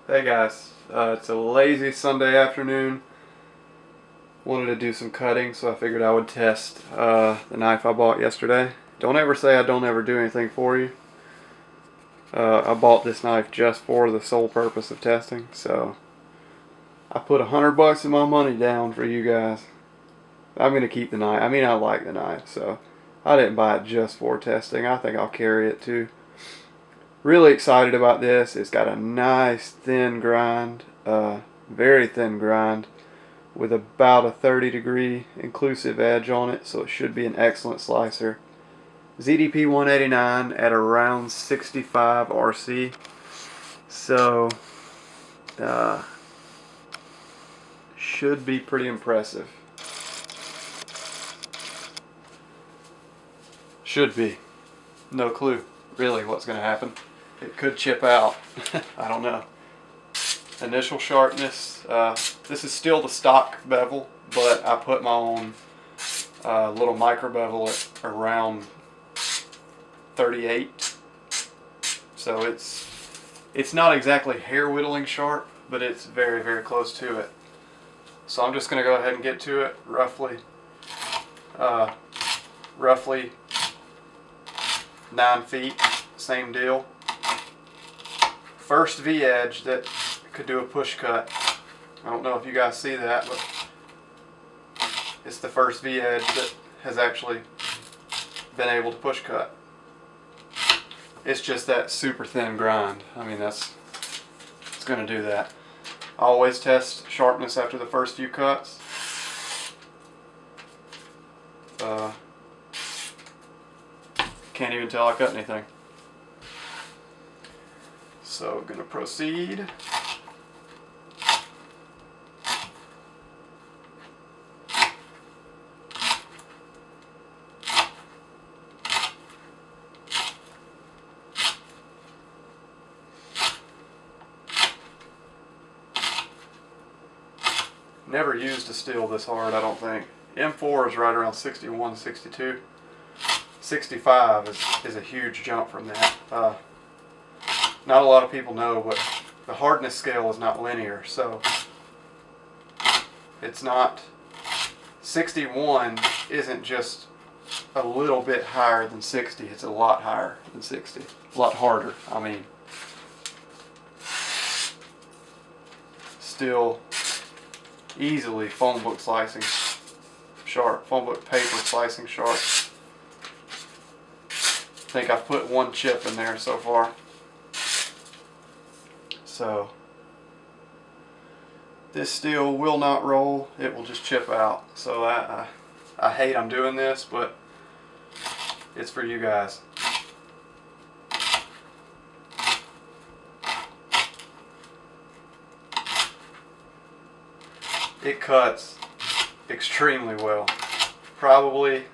Hey guys, it's a lazy Sunday afternoon. Wanted to do some cutting, so I figured I would test the knife I bought yesterday. Don't ever say I don't ever do anything for you. I bought this knife just for the sole purpose of testing, so I put $100 of my money down for you guys. I'm gonna keep the knife. I mean, I like the knife, so I didn't buy it just for testing. I think I'll carry it too. Really excited about this. It's got a nice thin grind, very thin grind, with about a 30-degree inclusive edge on it, so it should be an excellent slicer. ZDP-189 at around 65 RC, so should be pretty impressive. Should be. No clue really what's going to happen. It could chip out. I don't know. Initial sharpness. This is still the stock bevel, but I put my own little micro bevel at around 38. So it's not exactly hair whittling sharp, but it's very, very close to it. So I'm just going to go ahead and get to it roughly 9 feet. Same deal. First V-edge that could do a push cut. I don't know if you guys see that, but it's the first V-edge that has actually been able to push cut. It's just that super thin grind. I mean, it's going to do that. I always test sharpness after the first few cuts. Can't even tell I cut anything. So I'm going to proceed. Never used a steel this hard, I don't think. M4 is right around 61, 62. 65 is a huge jump from that. Not a lot of people know, but the hardness scale is not linear, so it's not, 61 isn't just a little bit higher than 60, it's a lot higher than 60. A lot harder, I mean. Still easily phone book slicing sharp, phone book paper slicing sharp. I think I've put one chip in there so far. So this steel will not roll, it will just chip out. So I hate I'm doing this, but it's for you guys. It cuts extremely well. Probably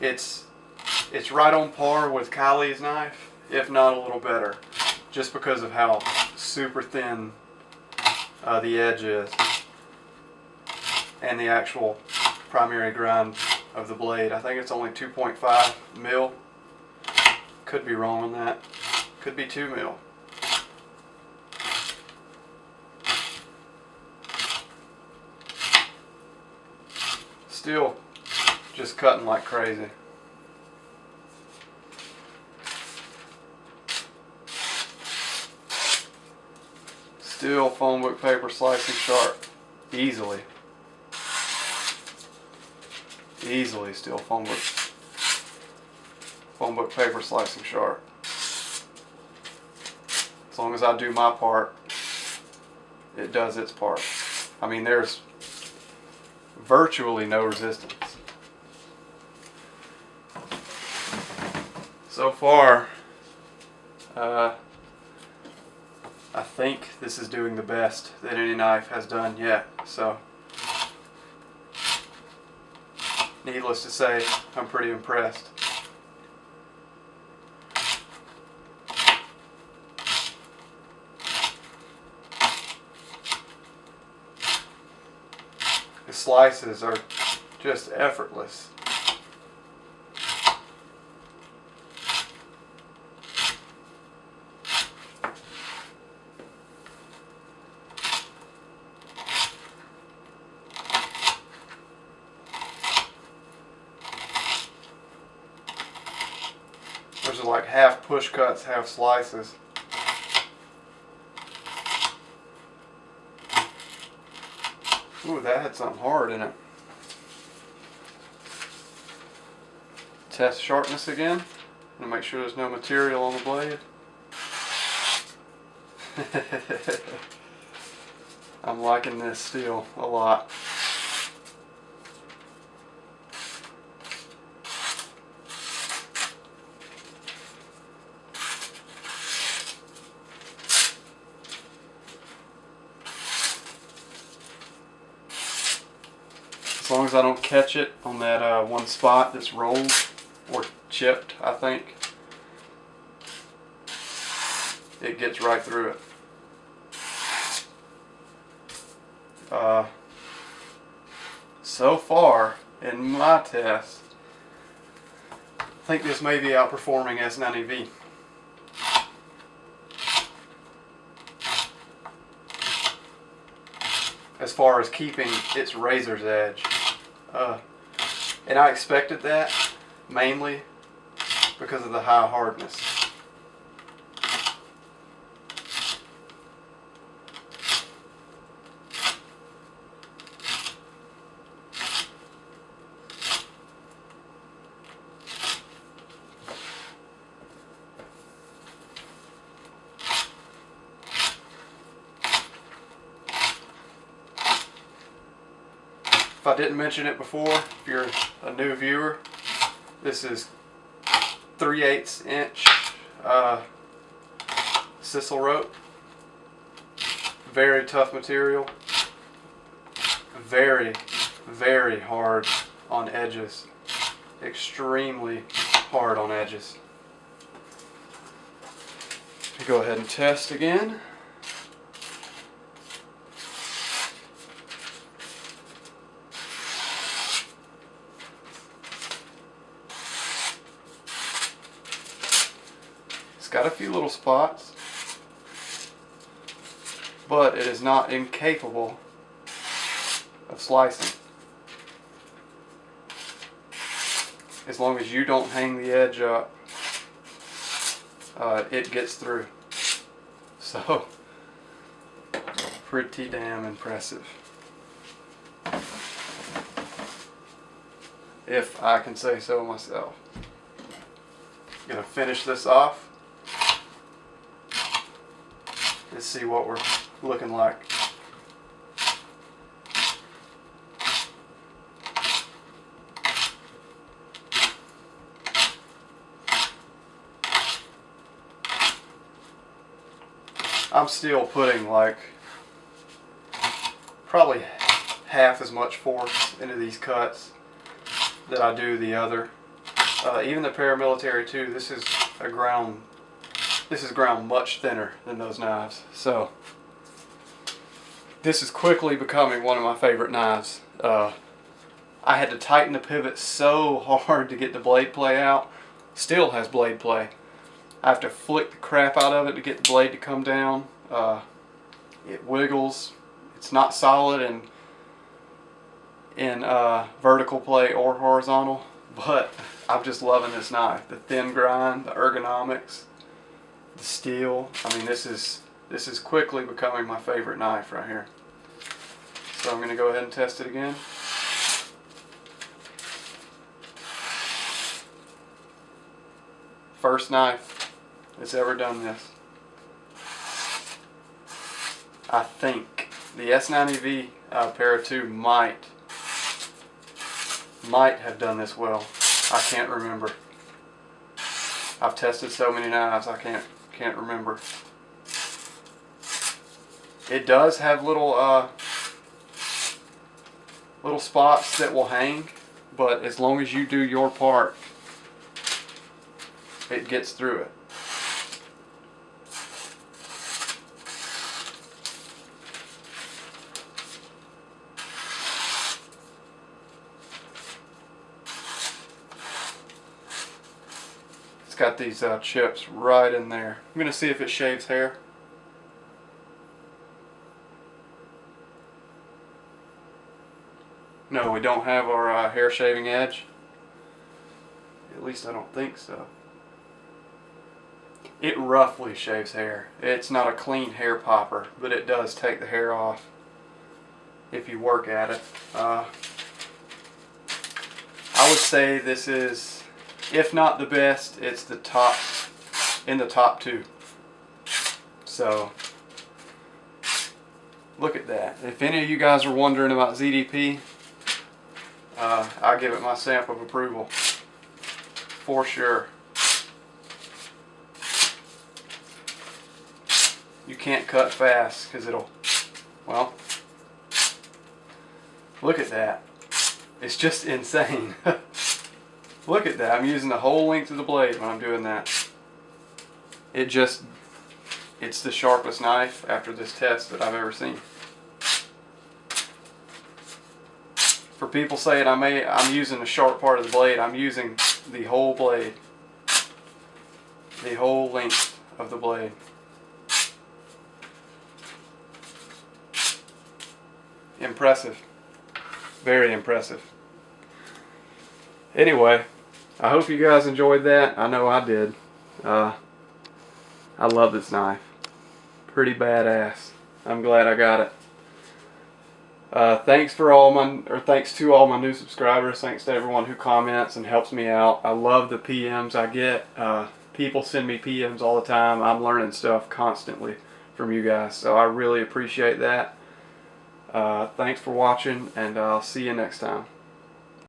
it's right on par with Kylie's knife, if not a little better, just because of how super thin the edge is and the actual primary grind of the blade. I think it's only 2.5 mil. Could be wrong on that. Could be 2 mil. Still just cutting like crazy. Still phone book paper slicing sharp. Easily still phone book paper slicing sharp. As long as I do my part, it does its part. I mean, there's virtually no resistance. So far, I think this is doing the best that any knife has done yet. So, needless to say, I'm pretty impressed. The slices are just effortless. like half push cuts, half slices. Ooh, that had something hard in it. Test sharpness again, and make sure there's no material on the blade. I'm liking this steel a lot. As long as I don't catch it on that one spot that's rolled or chipped, I think, it gets right through it. So far in my test, I think this may be outperforming S90V. As far as keeping its razor's edge. And I expected that mainly because of the high hardness. If I didn't mention it before, if you're a new viewer, this is 3/8 inch Sisal rope. Very tough material. Very, very hard on edges. Extremely hard on edges. Go ahead and test again. It's got a few little spots, but it is not incapable of slicing. As long as you don't hang the edge up, it gets through. So, pretty damn impressive, if I can say so myself. Gonna finish this off. Let's see what we're looking like. I'm still putting like probably half as much force into these cuts that I do the other. Even the paramilitary too. This is ground much thinner than those knives. So this is quickly becoming one of my favorite knives. I had to tighten the pivot so hard to get the blade play out. Still has blade play. I have to flick the crap out of it to get the blade to come down. It wiggles. It's not solid in vertical play or horizontal, but I'm just loving this knife. The thin grind, the ergonomics, the steel. I mean, this is quickly becoming my favorite knife right here. So I'm going to go ahead and test it again. First knife that's ever done this. I think the S90V Para 2 might have done this well. I can't remember. I've tested so many knives I can't remember. It does have little spots that will hang, but as long as you do your part, it gets through it. It's got these chips right in there. I'm going to see if it shaves hair. No, we don't have our hair shaving edge. At least I don't think so. it roughly shaves hair. It's not a clean hair popper, but it does take the hair off if you work at it. I would say this is, if not the best, it's the top, in the top 2. So look at that. If any of you guys are wondering about ZDP, I give it my stamp of approval for sure. You can't cut fast because it'll, well, look at that. It's just insane. Look at that. I'm using the whole length of the blade when I'm doing that. It's the sharpest knife after this test that I've ever seen. For people saying I'm using the sharp part of the blade, I'm using the whole blade. The whole length of the blade. Impressive. Very impressive. Anyway, I hope you guys enjoyed that. I know I did. I love this knife. Pretty badass. I'm glad I got it. Thanks to all my new subscribers. Thanks to everyone who comments and helps me out. I love the PMs I get. People send me PMs all the time. I'm learning stuff constantly from you guys, so I really appreciate that. Thanks for watching, and I'll see you next time.